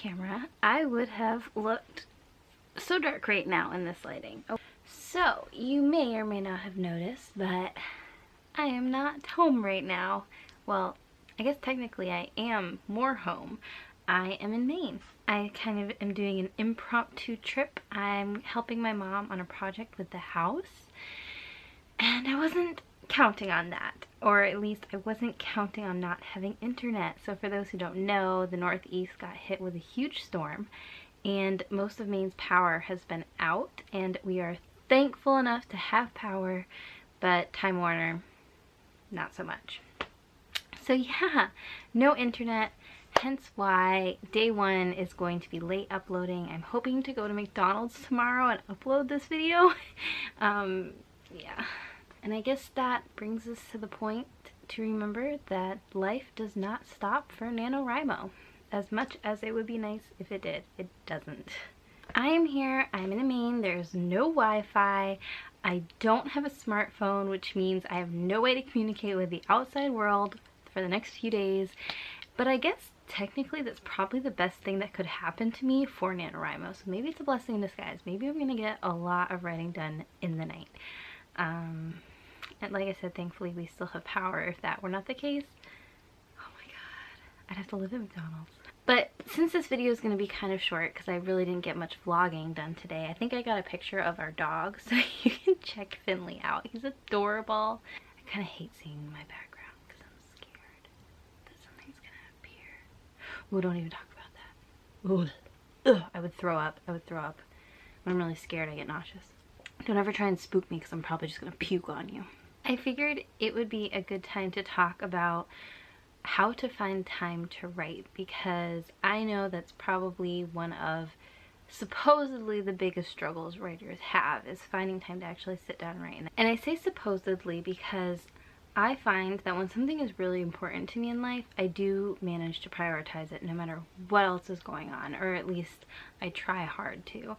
camera, I would have looked so dark right now in this lighting. So, you may or may not have noticed, but I am not home right now. Well, I guess technically I am more home. I am in Maine. I kind of am doing an impromptu trip. I'm helping my mom on a project with the house, and I wasn't counting on that, or at least I wasn't counting on not having internet. So for those who don't know, the Northeast got hit with a huge storm, and most of Maine's power has been out, and we are thankful enough to have power, but Time Warner, not so much. So yeah, no internet, hence why day one is going to be late uploading. I'm hoping to go to McDonald's tomorrow and upload this video. Yeah. And I guess that brings us to the point to remember that life does not stop for NaNoWriMo. As much as it would be nice if it did, it doesn't. I am here, I'm in Maine, there's no Wi-Fi, I don't have a smartphone, which means I have no way to communicate with the outside world for the next few days. But I guess technically that's probably the best thing that could happen to me for NaNoWriMo. So maybe it's a blessing in disguise. Maybe I'm gonna get a lot of writing done in the night. And like I said, thankfully we still have power. If that were not the case, oh my god, I'd have to live at McDonald's. But since this video is going to be kind of short because I really didn't get much vlogging done today, I think I got a picture of our dog, so you can check Finley out. He's adorable. I kind of hate seeing my background because I'm scared that something's going to appear. Ooh, don't even talk about that. Ooh. Ugh, I would throw up. I would throw up. When I'm really scared, I get nauseous. Don't ever try and spook me because I'm probably just going to puke on you. I figured it would be a good time to talk about how to find time to write, because I know that's probably one of supposedly the biggest struggles writers have, is finding time to actually sit down and write. And I say supposedly because I find that when something is really important to me in life, I do manage to prioritize it no matter what else is going on, or at least I try hard to.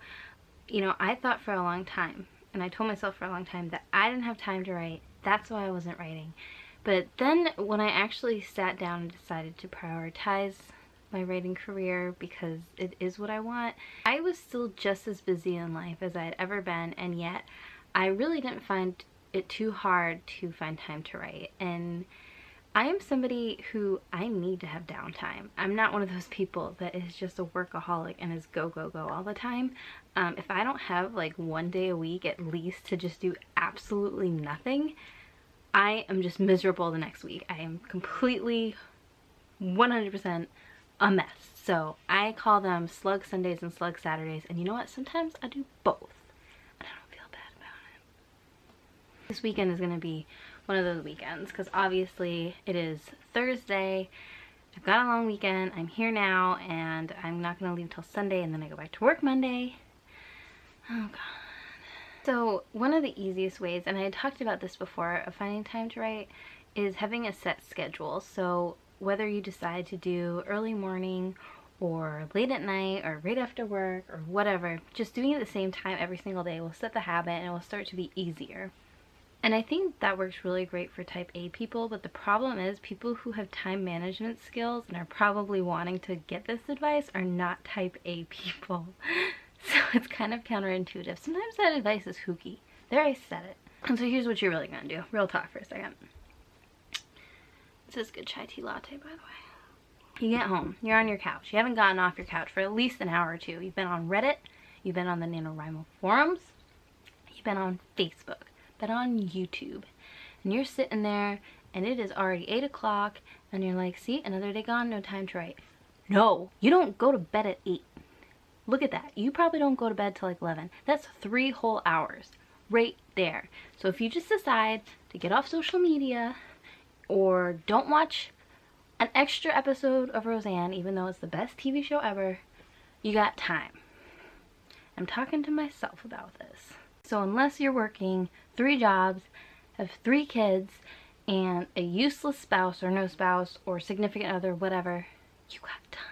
You know, I thought for a long time, and I told myself for a long time, that I didn't have time to write. That's why I wasn't writing. But then when I actually sat down and decided to prioritize my writing career, because it is what I want, I was still just as busy in life as I had ever been, and yet I really didn't find it too hard to find time to write. And I am somebody who, I need to have downtime. I'm not one of those people that is just a workaholic and is go, go, go all the time. If I don't have like one day a week at least to just do absolutely nothing, I am just miserable the next week. I am completely 100% a mess. So I call them slug Sundays and slug Saturdays, and you know what? Sometimes I do both, and I don't feel bad about it. This weekend is going to be one of those weekends because obviously it is Thursday. I've got a long weekend. I'm here now, and I'm not going to leave till Sunday, and then I go back to work Monday. Oh god. So one of the easiest ways, and I had talked about this before, of finding time to write is having a set schedule. So whether you decide to do early morning or late at night or right after work or whatever, just doing it at the same time every single day will set the habit, and it will start to be easier. And I think that works really great for type A people, but the problem is people who have time management skills and are probably wanting to get this advice are not type A people. So it's kind of counterintuitive. Sometimes that advice is hooky. There, I said it. And so here's what you're really gonna do. Real talk for a second. This is good chai tea latte, by the way. You get home, you're on your couch. You haven't gotten off your couch for at least an hour or two. You've been on Reddit, you've been on the NaNoWriMo forums, you've been on Facebook, been on YouTube. And you're sitting there, and it is already 8 o'clock, and you're like, see, another day gone, no time to write. No, you don't go to bed at 8. Look at that. You probably don't go to bed till like 11. That's 3 whole hours right there. So if you just decide to get off social media or don't watch an extra episode of Roseanne, even though it's the best TV show ever, you got time. I'm talking to myself about this. So unless you're working 3 jobs, have 3 kids, and a useless spouse or no spouse or significant other, whatever, you got time.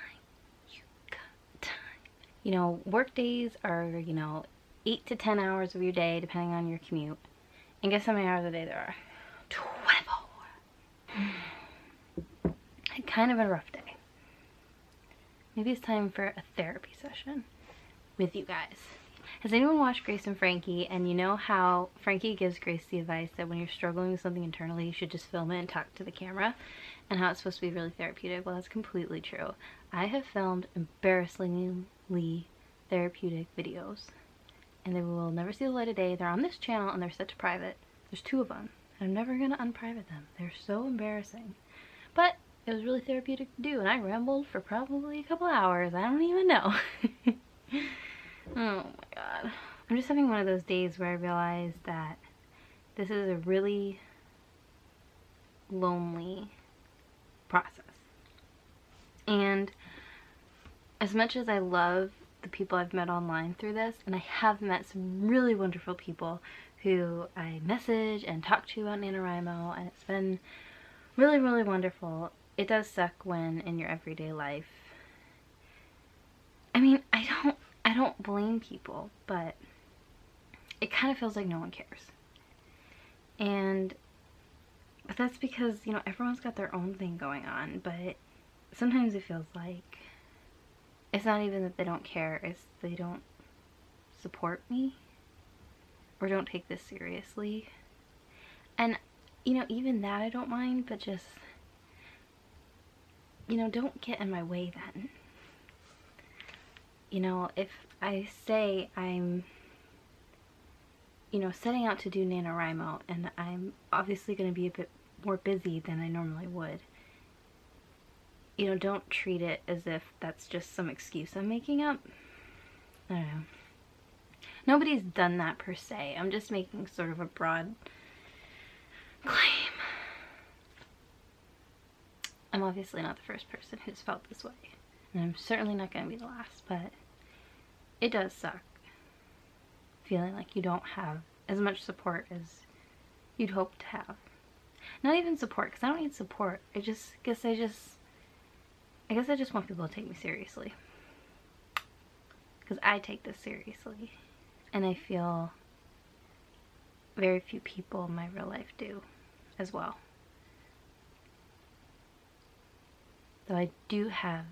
You know, work days are, you know, 8 to 10 hours of your day, depending on your commute. And guess how many hours a day there are? 24. Kind of a rough day. maybe it's time for a therapy session with you guys. Has anyone watched Grace and Frankie? And you know how Frankie gives Grace the advice that when you're struggling with something internally, you should just film it and talk to the camera, and how it's supposed to be really therapeutic? Well, that's completely true. I have filmed embarrassingly therapeutic videos, and they will never see the light of day. They're on this channel and they're set to private. There's 2 of them. I'm never gonna unprivate them. They're so embarrassing. But it was really therapeutic to do, and I rambled for probably a couple hours. I don't even know. Oh my god. I'm just having one of those days where I realize that this is a really lonely process. And as much as I love the people I've met online through this, and I have met some really wonderful people who I message and talk to on NaNoWriMo, and it's been really, really wonderful, it does suck when in your everyday life, I mean, I don't blame people, but it kind of feels like no one cares. But that's because, you know, everyone's got their own thing going on, but sometimes it feels like it's not even that they don't care, it's they don't support me or don't take this seriously. And, you know, even that I don't mind, but just, you know, don't get in my way then. You know, if I say I'm, you know, setting out to do NaNoWriMo, and I'm obviously going to be a bit more busy than I normally would, you know, don't treat it as if that's just some excuse I'm making up. I don't know. Nobody's done that per se. I'm just making sort of a broad claim. I'm obviously not the first person who's felt this way, and I'm certainly not going to be the last, but it does suck feeling like you don't have as much support as you'd hope to have. Not even support, because I don't need support. I guess I just want people to take me seriously, because I take this seriously, and I feel very few people in my real life do as well. Though I do have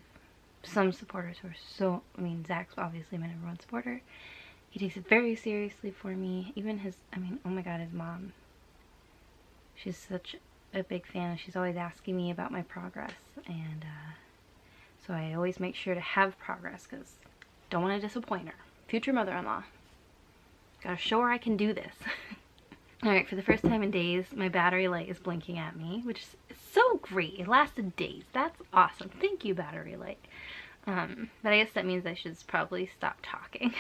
some supporters who are so, I mean, Zach's obviously my #1 supporter. He takes it very seriously for me. Even his, I mean, oh my god, his mom. She's such a big fan. She's always asking me about my progress, and so I always make sure to have progress, because don't want to disappoint her. Future mother-in-law. Gotta show her I can do this. Alright, for the first time in days, my battery light is blinking at me, which is so great. It lasted days. That's awesome. Thank you, battery light. But I guess that means I should probably stop talking.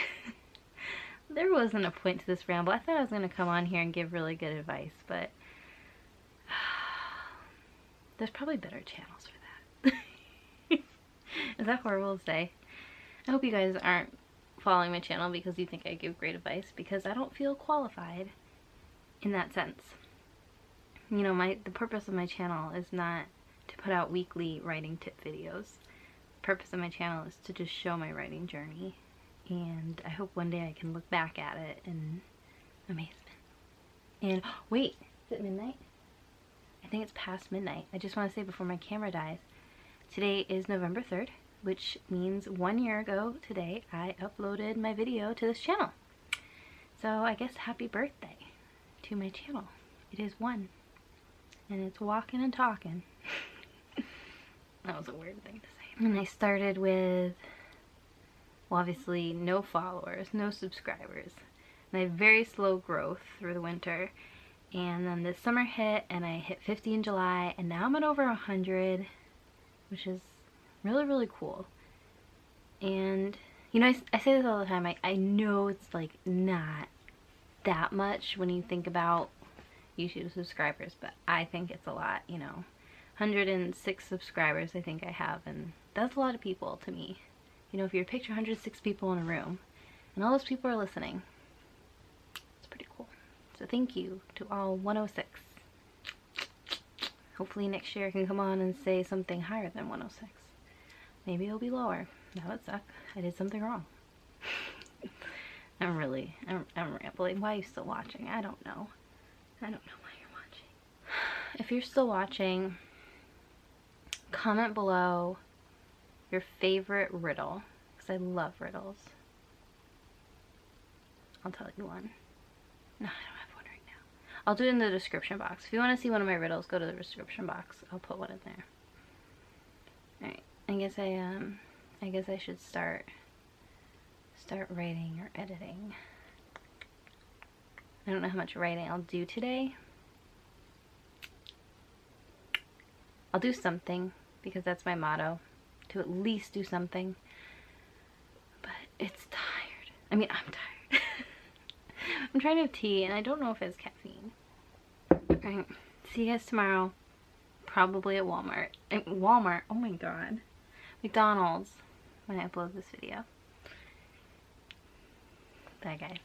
There wasn't a point to this ramble. I thought I was going to come on here and give really good advice, but there's probably better channels for that. Is that horrible to say? I hope you guys aren't following my channel because you think I give great advice, because I don't feel qualified in that sense. You know, the purpose of my channel is not to put out weekly writing tip videos. The purpose of my channel is to just show my writing journey, and I hope one day I can look back at it in amazement. And wait, is it midnight? I think it's past midnight. I just want to say before my camera dies, today is November 3rd, which means 1 year ago today I uploaded my video to this channel. So I guess happy birthday to my channel. It is 1, and it's walking and talking. That was a weird thing to say. And I started with, well, obviously no followers, no subscribers, and I had very slow growth through the winter, and then this summer hit and I hit 50 in July, and now I'm at over 100, which is really, really cool. And you know, I say this all the time, I know it's like not that much when you think about YouTube subscribers, but I think it's a lot. You know, 106 subscribers I think I have, and that's a lot of people to me. You know, if you picture 106 people in a room and all those people are listening, it's pretty cool. So thank you to all 106. Hopefully next year I can come on and say something higher than 106. Maybe it'll be lower. That would suck. I did something wrong. I'm rambling. Why are you still watching? I don't know. I don't know why you're watching. If you're still watching, comment below your favorite riddle, because I love riddles. I'll tell you one. No, I don't have one right now. I'll do it in the description box. If you want to see one of my riddles, go to the description box. I'll put one in there. Alright, I guess I should start writing or editing. I don't know how much writing I'll do today. I'll do something, because that's my motto, to at least do something. But it's tired. I mean, I'm tired. I'm trying to have tea, and I don't know if it's caffeine. Alright, see you guys tomorrow. Probably at Walmart. Walmart, oh my god. McDonald's, when I upload this video. Bye guys.